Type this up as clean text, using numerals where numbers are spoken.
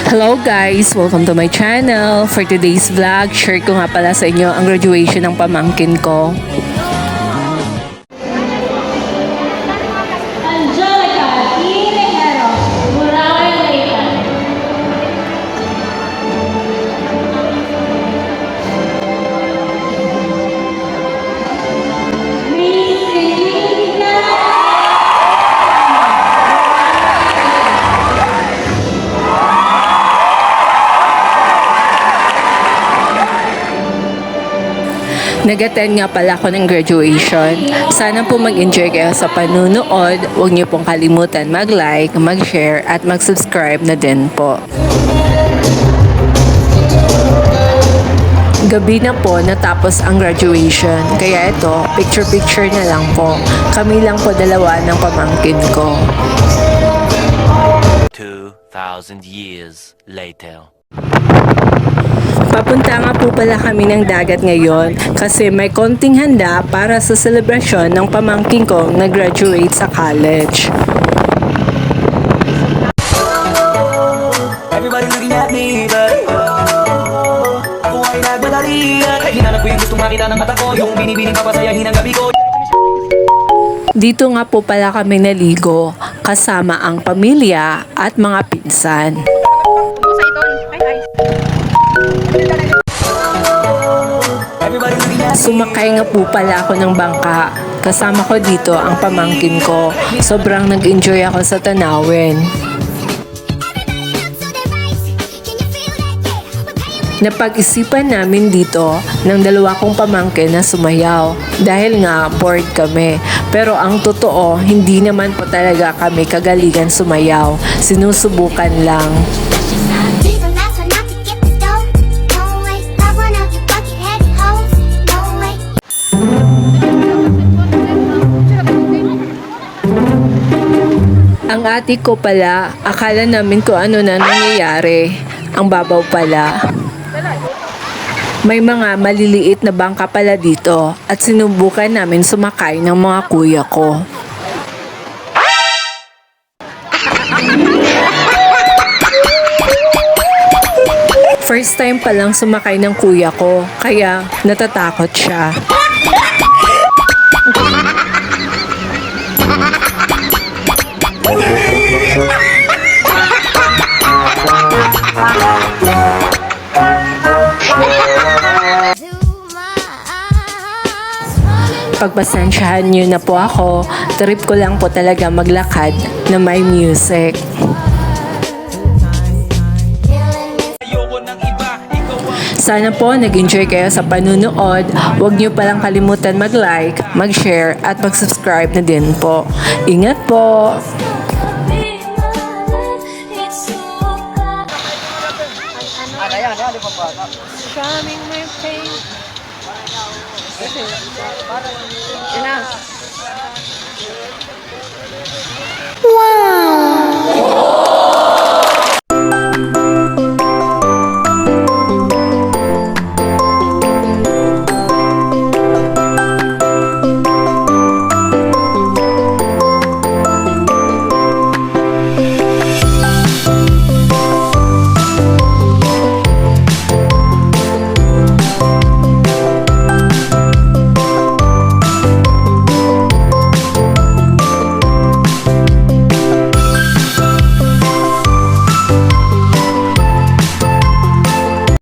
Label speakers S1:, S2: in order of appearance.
S1: Hello guys! Welcome to my channel. For today's vlog, share ko nga pala sa inyo ang graduation ng pamangkin ko. Nag-attend nga pala ako ng graduation. Sana po mag-enjoy kayo sa panunood. Huwag niyo pong kalimutan mag-like, mag-share, at mag-subscribe na din po. Gabi na po natapos ang graduation. Kaya ito, picture-picture na lang po. Kami lang po dalawa ng pamangkin ko.
S2: 2,000 years later.
S1: Papunta nga po pala kami ng dagat ngayon kasi may konting handa para sa selebrasyon ng pamangkin kong nag-graduate sa college.
S3: Everybody looking at me, but ako ay nagmadali. Hinanap ko yung gustong makita ng mata ko, yung binibining papasayahin ang gabi ko.
S1: Dito nga po pala kami naligo kasama ang pamilya at mga pinsan. Sumakay nga po pala ako ng bangka. Kasama ko dito ang pamangkin ko. Sobrang nag-enjoy ako sa tanawin. Napag-isipan namin dito ng dalawa kong pamangkin na sumayaw dahil nga bored kami. Pero ang totoo, hindi naman po talaga kami kagalingan sumayaw. Sinusubukan lang. Ang ate ko pala, akala namin kung ano na nangyayari. Ang babaw pala. May mga maliliit na bangka pala dito at sinubukan namin sumakay ng mga kuya ko. First time palang sumakay ng kuya ko, kaya natatakot siya. Pagpasensyahan niyo na po ako, trip ko lang po talaga maglakad na may music. Sana po nag-enjoy kayo sa panunood. Huwag niyo palang kalimutan mag-like, mag-share at mag-subscribe na din po. Ingat po!
S4: Strumming my pain. Enough.